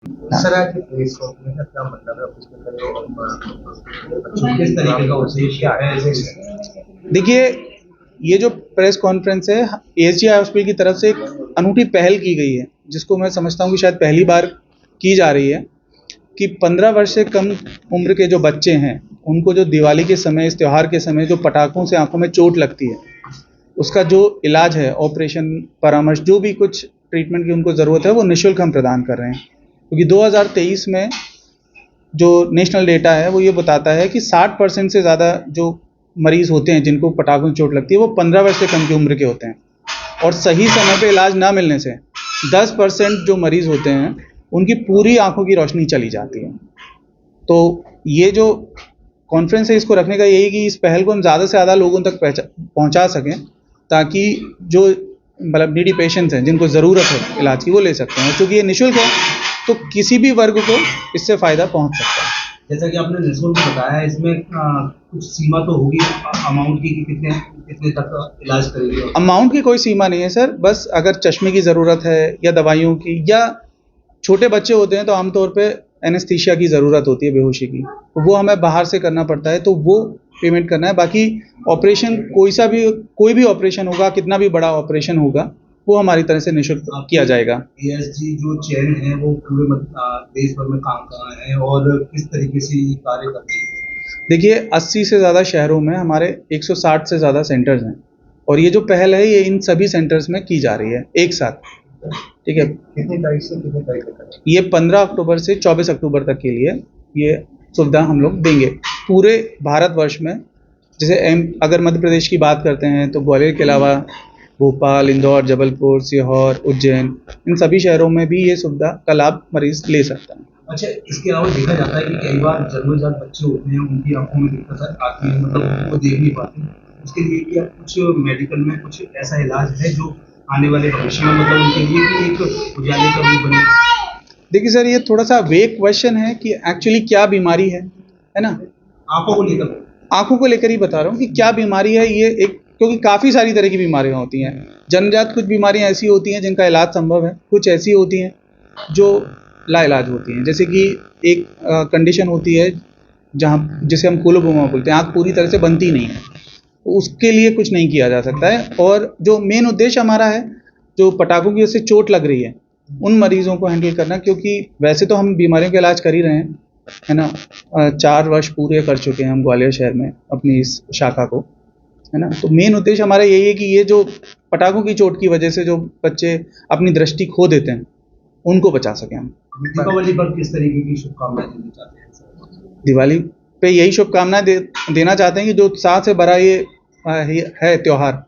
Sir आज press conference का क्या मतलब है ऑफिस में करे और बच्चों किस तरीके का उद्देश्य क्या है? देखिए, ये जो प्रेस कॉन्फ्रेंस है, एएसजी हॉस्पिटल की तरफ से एक अनूठी पहल की गई है, जिसको मैं समझता हूँ कि शायद पहली बार की जा रही है कि 15 वर्ष से कम उम्र के जो बच्चे हैं, उनको जो दिवाली के समय, इस त्योहार के समय जो पटाखों से आंखों में चोट लगती है, उसका जो इलाज है, ऑपरेशन, परामर्श, जो भी कुछ ट्रीटमेंट की उनको ज़रूरत है, वो निःशुल्क हम प्रदान कर रहे हैं। क्योंकि 2023 में जो नेशनल डेटा है वो ये बताता है कि 60% से ज़्यादा जो मरीज़ होते हैं जिनको पटाखों से चोट लगती है, वो 15 वर्ष से कम की उम्र के होते हैं, और सही समय पे इलाज ना मिलने से 10% जो मरीज़ होते हैं उनकी पूरी आंखों की रोशनी चली जाती है। तो ये जो कॉन्फ्रेंस है, इसको रखने का यही कि इस पहल को हम ज़्यादा से ज़्यादा लोगों तक पहुंचा सकें, ताकि जो मतलब नीडी पेशेंट्स हैं जिनको ज़रूरत है इलाज की, वो ले सकते हैं। चूँकि ये निःशुल्क है तो किसी भी वर्ग को इससे फ़ायदा पहुंच सकता है। जैसा कि आपने निःशुल्क बताया, इसमें कुछ सीमा तो होगी अमाउंट की कि कितने कितने तक इलाज करेगी? अमाउंट की कोई सीमा नहीं है सर, बस अगर चश्मे की ज़रूरत है या दवाइयों की, या छोटे बच्चे होते हैं तो आमतौर पे एनेस्थीसिया की ज़रूरत होती है, बेहोशी की, तो वो हमें बाहर से करना पड़ता है, तो वो पेमेंट करना है। बाकी ऑपरेशन कोई भी ऑपरेशन होगा, कितना भी बड़ा ऑपरेशन होगा, वो हमारी तरफ से निःशुल्क किया जाएगा। एएसजी जो चेन है वो पूरे देश भर में काम कर रहा है और किस तरीके से ये कार्य करती है? देखिए, 80 से ज़्यादा शहरों में हमारे 160 से ज़्यादा सेंटर्स हैं, और ये जो पहल है ये इन सभी सेंटर्स में की जा रही है एक साथ। ठीक है, कितनी तारीख से कितनी तारीख तक? ये 15 अक्टूबर से 24 अक्टूबर तक के लिए ये सुविधा हम लोग देंगे पूरे भारतवर्ष में। जैसे अगर मध्य प्रदेश की बात करते हैं तो ग्वालियर के अलावा भोपाल, इंदौर, जबलपुर, सीहोर, उज्जैन, इन सभी शहरों में भी ये सुविधा का लाभ मरीज ले सकता है। अच्छा, इसके अलावा देखा जाता है कि कई बार जन्मजात बच्चे होते हैं, उनकी आंखों में दिक्कत आती है, मतलब वो देख नहीं पाते। उसके लिए क्या कुछ मेडिकल में कुछ ऐसा इलाज है जो आने वाले भविष्य में मतलब उनके लिए भी एक उजाले का रूप बने? देखिए सर, ये थोड़ा सा वेग क्वेश्चन है कि एक्चुअली क्या बीमारी है ना? आंखों को लेकर? आंखों को लेकर ही बता रहा हूँ कि क्या बीमारी है ये एक, क्योंकि काफ़ी सारी तरह की बीमारियाँ होती हैं। जन्मजात कुछ बीमारियाँ ऐसी होती हैं जिनका इलाज संभव है, कुछ ऐसी होती हैं जो लाइलाज होती हैं। जैसे कि एक कंडीशन होती है जहाँ जिसे हम कोलोबोमा बोलते हैं, आँख पूरी तरह से बनती नहीं है, तो उसके लिए कुछ नहीं किया जा सकता है। और जो मेन उद्देश्य हमारा है, जो पटाखों की वजह से चोट लग रही है, उन मरीजों को हैंडल करना, क्योंकि वैसे तो हम बीमारियों का इलाज कर ही रहे हैं, है ना। 4 वर्ष पूरे कर चुके हैं हम ग्वालियर शहर में अपनी इस शाखा को, है ना। तो मेन उद्देश्य हमारा यही है कि ये जो पटाखों की चोट की वजह से जो बच्चे अपनी दृष्टि खो देते हैं, उनको बचा सकें हम। दीपावली पर किस तरीके की शुभकामनाएं देना चाहते हैं? दिवाली पे यही शुभकामनाएं देना चाहते हैं कि जो उत्साह से भरा ये है त्यौहार,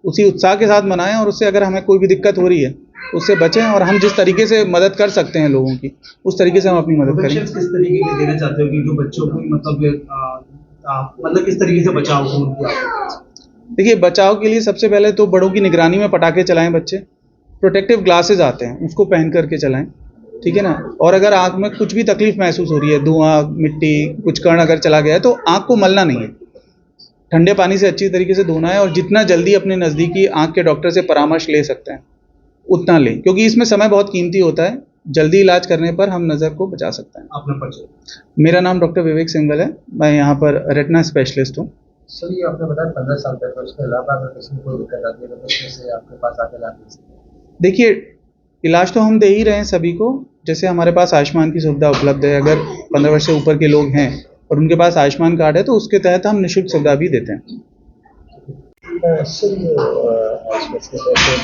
उसी उत्साह के साथ मनाएं, और उससे अगर हमें कोई भी दिक्कत हो रही है उससे बचें, और हम जिस तरीके से मदद कर सकते हैं लोगों की, उस तरीके से हम अपनी मदद करें। किस तरीके के देना चाहते हो कि जो बच्चों को मतलब किस तरीके से बचाव हो उनकी? देखिए, बचाव के लिए सबसे पहले तो बड़ों की निगरानी में पटाखे चलाएं बच्चे। प्रोटेक्टिव ग्लासेस आते हैं, उसको पहन करके चलाएं, ठीक है ना। और अगर आँख में कुछ भी तकलीफ महसूस हो रही है, धुआं, मिट्टी, कुछ कण अगर चला गया है, तो आँख को मलना नहीं है, ठंडे पानी से अच्छी तरीके से धोना है, और जितना जल्दी अपने नज़दीकी आँख के डॉक्टर से परामर्श ले सकते हैं उतना लें, क्योंकि इसमें समय बहुत कीमती होता है। जल्दी इलाज करने पर हम नज़र को बचा सकते हैं। अपना परिचय? मेरा नाम डॉक्टर विवेक सिंघल है, मैं यहाँ पर रेटिना स्पेशलिस्ट हूँ। सर, ये आपने बताया 15 साल तक, उसके अलावा अगर किसी को कोई दिक्कत आती है तो कैसे आपके पास आके इलाज ले सकते हैं? देखिए, इलाज तो हम दे ही रहे हैं सभी को। जैसे हमारे पास आयुष्मान की सुविधा उपलब्ध है, अगर 15 वर्ष से ऊपर के लोग हैं और उनके पास आयुष्मान कार्ड है, तो उसके तहत हम निःशुल्क सुविधा भी देते हैं। सर,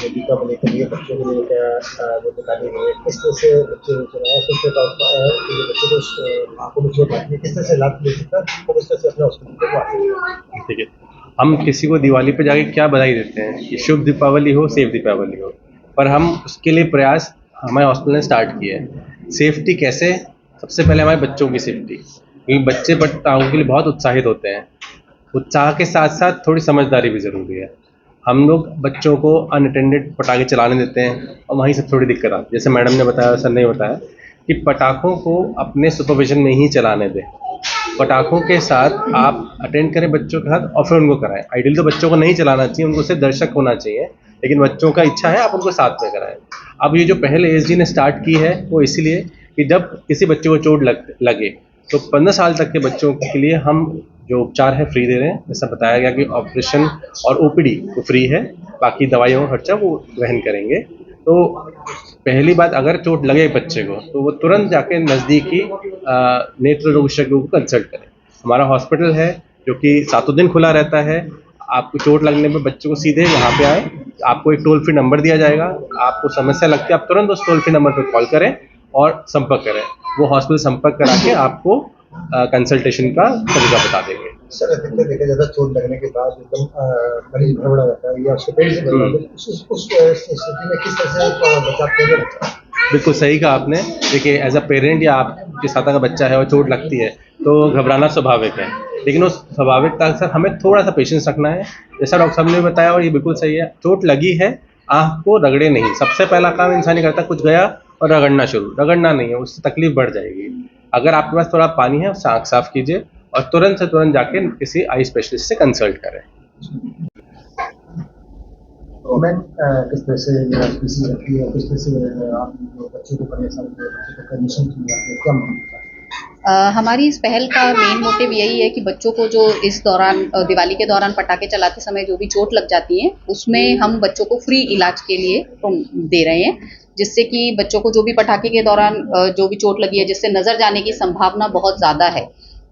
दीपिका को लेकर ये बच्चों को लेकर वो निकाली गई है, किस तरह से बच्चे चलाया सबसे बच्चे को आंखों में चोट लगती है, किस तरह से लाभ ले सकता है और किस तरह से अपने हॉस्पिटल? ठीक है, हम किसी को दिवाली पे जाके क्या बधाई देते हैं कि शुभ दीपावली हो, सेफ दीपावली हो, पर हम उसके लिए प्रयास हमारे हॉस्पिटल ने स्टार्ट किए हैं। सेफ्टी कैसे? सबसे पहले हमारे बच्चों की सेफ्टी, क्योंकि बच्चे पटाखों के लिए बहुत उत्साहित होते हैं। उत्साह के साथ साथ थोड़ी समझदारी भी ज़रूरी है। हम लोग बच्चों को अनअटेंडेड पटाखे चलाने देते हैं और वहीं से थोड़ी दिक्कत आती है। जैसे मैडम ने बताया, सर ने बताया कि पटाखों को अपने सुपरविजन में ही चलाने दें। पटाखों के साथ आप अटेंड करें बच्चों के साथ और फिर उनको कराएं। आइडियल तो बच्चों को नहीं चलाना चाहिए, उनको सिर्फ दर्शक होना चाहिए, लेकिन बच्चों का इच्छा है आप उनको साथ में कराएं। अब ये जो पहल एएसजी ने स्टार्ट की है वो इसीलिए कि जब किसी बच्चे को चोट लगे तो 15 साल तक के बच्चों के लिए हम जो उपचार है फ्री दे रहे हैं। जैसा बताया गया कि ऑपरेशन और ओपीडी तो फ्री है, बाकी दवाइयों का खर्चा वो वहन करेंगे। तो पहली बात, अगर चोट लगे बच्चे को तो वो तुरंत जाके नज़दीकी नेत्र रोग विशेषज्ञों को कंसल्ट करें। हमारा हॉस्पिटल है जो कि 7 दिन खुला रहता है। आपको चोट लगने पर बच्चे को सीधे यहाँ पे आए, आपको एक टोल फ्री नंबर दिया जाएगा। आपको समस्या लगती है, आप तुरंत उस टोल फ्री नंबर पर कॉल करें और संपर्क करें। वो हॉस्पिटल संपर्क करा के आपको कंसल्टेशन का तरीका बता देंगे। सर, अधिकतर देखा जाता है चोट लगने के बाद एकदम मरीज भड़बड़ा जाता है या उसके पेट से भड़बड़ा जाता है। उस स्थिति में किस तरह से बचाव किया जाता है? बिल्कुल सही कहा आपने। देखिए, एज अ पेरेंट या आपके साथ अगर बच्चा है और चोट लगती है तो घबराना स्वाभाविक है, लेकिन उस स्वाभाविकता से हमें थोड़ा सा पेशेंस रखना है। जैसा डॉक्टर साहब ने बताया और ये बिल्कुल सही है, चोट लगी है, आँख को रगड़े नहीं। सबसे पहला काम इंसान ही करता है, कुछ गया और रगड़ना नहीं है, उससे तकलीफ बढ़ जाएगी। अगर आपके पास थोड़ा पानी है उससे आँख साफ कीजिए और तुरंत से तुरंत जाके किसी आई स्पेशलिस्ट से कंसल्ट करें। मैम, किस तरह से फीसिंग रखती है, किस तरह से आप बच्चों को परेशान बच्चों को परमिशन क्या मांगता है? हमारी इस पहल का मेन मोटिव यही है कि बच्चों को जो इस दौरान दिवाली के दौरान पटाखे चलाते समय जो भी चोट लग जाती है उसमें हम बच्चों को फ्री इलाज के लिए दे रहे हैं, जिससे कि बच्चों को जो भी पटाखे के दौरान जो भी चोट लगी है जिससे नज़र जाने की संभावना बहुत ज़्यादा है,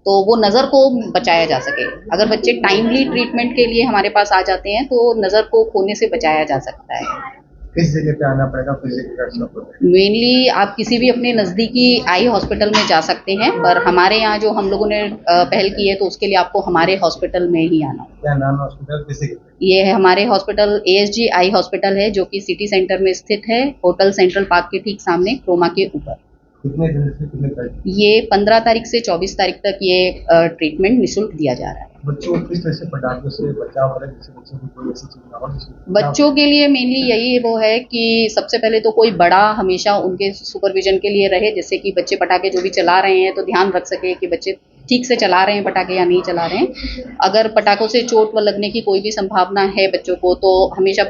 तो वो नज़र को बचाया जा सके। अगर बच्चे टाइमली ट्रीटमेंट के लिए हमारे पास आ जाते हैं तो नज़र को खोने से बचाया जा सकता है। किस जगह पे आना पड़ेगा, किस जगह पे? मेनली आप किसी भी अपने नज़दीकी आई हॉस्पिटल में जा सकते हैं, पर हमारे यहाँ जो हम लोगों ने पहल की है तो उसके लिए आपको हमारे हॉस्पिटल में ही आना होगा। क्या नाम है हॉस्पिटल, किस जगह पे? ये है हमारे हॉस्पिटल ASG आई हॉस्पिटल है, जो कि सिटी सेंटर में स्थित है, होटल सेंट्रल पार्क के ठीक सामने, क्रोमा के ऊपर। कितने दिन से कितने तारीख? ये 15 तारीख से 24 तारीख तक ये ट्रीटमेंट निःशुल्क दिया जा रहा है। बच्चों को किस तरह से पटाखों से बचाव करें जिससे बच्चों को कोई ऐसी चीज ना हो बच्चों के लिए मेनली यही वो है कि सबसे पहले तो कोई बड़ा हमेशा उनके सुपरविजन के लिए रहे, जिससे कि बच्चे पटाखे जो भी चला रहे हैं तो ध्यान रख सके कि बच्चे ठीक से चला रहे हैं पटाखे या नहीं चला रहे हैं। अगर पटाखों से चोट लगने की कोई भी संभावना है बच्चों को, तो हमेशा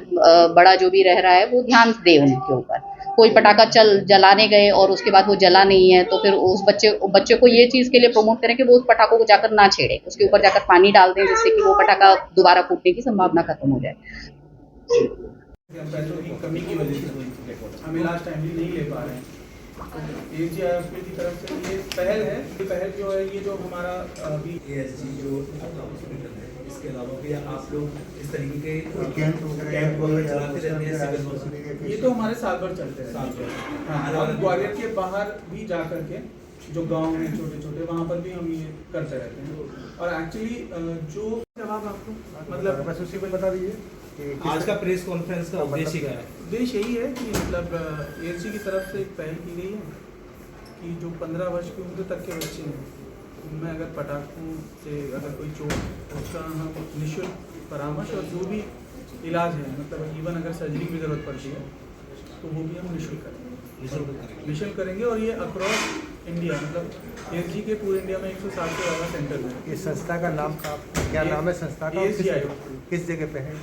बड़ा जो भी रह रहा है वो ध्यान दे उनके ऊपर। कोई पटाखा जलाने गए और उसके बाद वो जला नहीं है तो फिर उस बच्चे को ये चीज़ के लिए प्रमोट करें कि वो उस पटाखों को जाकर ना छेड़े, उसके ऊपर जाकर पानी डाल दें, जिससे कि वो पटाखा दोबारा फूटने की संभावना खत्म हो जाए। पैसों की कमी की वजह से हम इलाज टाइमली नहीं ले पा रहे हैं। ASG आई हॉस्पिटल की तरफ से ये पहल है। ये पहल जो है, ये जो हमारा अभी ASG जो हॉस्पिटल है, इसके अलावा भी आप लोग इस तरीके के कैंप वगैरह चलाते रहते हैं सिविल हॉस्पिटल? ये तो हमारे साल भर चलते हैं। हाँ, और ग्वालियर के बाहर भी जा करके जो गांव हैं छोटे छोटे, वहाँ पर भी हम ये करते रहते हैं। और एक्चुअली जो जवाब आपको मतलब बस उसी पर बता दीजिए। आज का प्रेस कॉन्फ्रेंस का उद्देश्य क्या है? उद्देश्य यही है कि मतलब ASG की तरफ से एक पहल की गई है कि जो 15 वर्ष की उम्र तक के बच्चे हैं उनमें अगर पटाखों से अगर कोई चोट, उसका हम निःशुल्क परामर्श और जो भी इलाज है, मतलब इवन अगर सर्जरी की ज़रूरत पड़ती है तो वो भी हम निःशुल्क करेंगे। निःशुल्क करेंगे और ये अक्रॉस इंडिया, मतलब ASG के पूरे इंडिया में 160 से ज़्यादा सेंटर हैं। इस संस्था का नाम क्या नाम है संस्था का? ASG किस जगह पे है?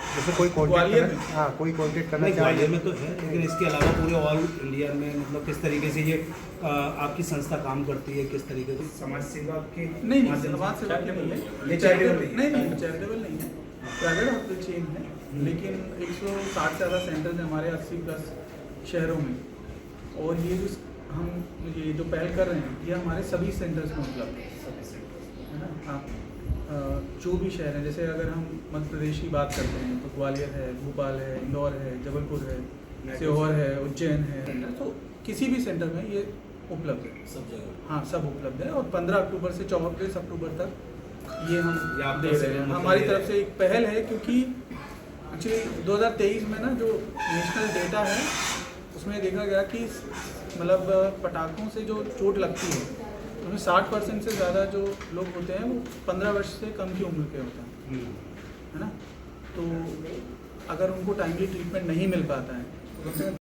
जैसे कोई ग्वालियर में? हाँ, कोई कॉन्टेक्ट करना नहीं, चाहे ग्वालियर में तो है, लेकिन इसके अलावा पूरे ऑल इंडिया में मतलब किस तरीके से ये आपकी संस्था काम करती है, किस तरीके से समाज सेवा के नहीं, समाज सेवा के नहीं है, ये चैरिटेबल नहीं चैरिटेबल नहीं है, प्राइवेट हॉस्पिटल चेन है, लेकिन 160 से ज़्यादा सेंटर्स हैं हमारे 80+ शहरों में। और ये जो पहल कर रहे हैं ये हमारे सभी सेंटर्स में उपलब्ध है ना। आप जो भी शहर हैं, जैसे अगर हम मध्य प्रदेश की बात करते हैं तो ग्वालियर है, भोपाल है, इंदौर है, जबलपुर है, सीहोर है, उज्जैन है, तो किसी भी सेंटर में ये उपलब्ध है, सब जगह। हाँ, सब उपलब्ध है। और 15 अक्टूबर से 24 अक्टूबर तक ये हम दे रहे हैं। हमारी तरफ से एक पहल है, क्योंकि एक्चुअली 2023 में ना जो नेशनल डेटा है उसमें देखा गया कि मतलब पटाखों से जो चोट लगती है उसमें 60% से ज़्यादा जो लोग होते हैं वो 15 वर्ष से कम की उम्र के होते हैं, है ना। तो अगर उनको टाइमली ट्रीटमेंट नहीं मिल पाता है तो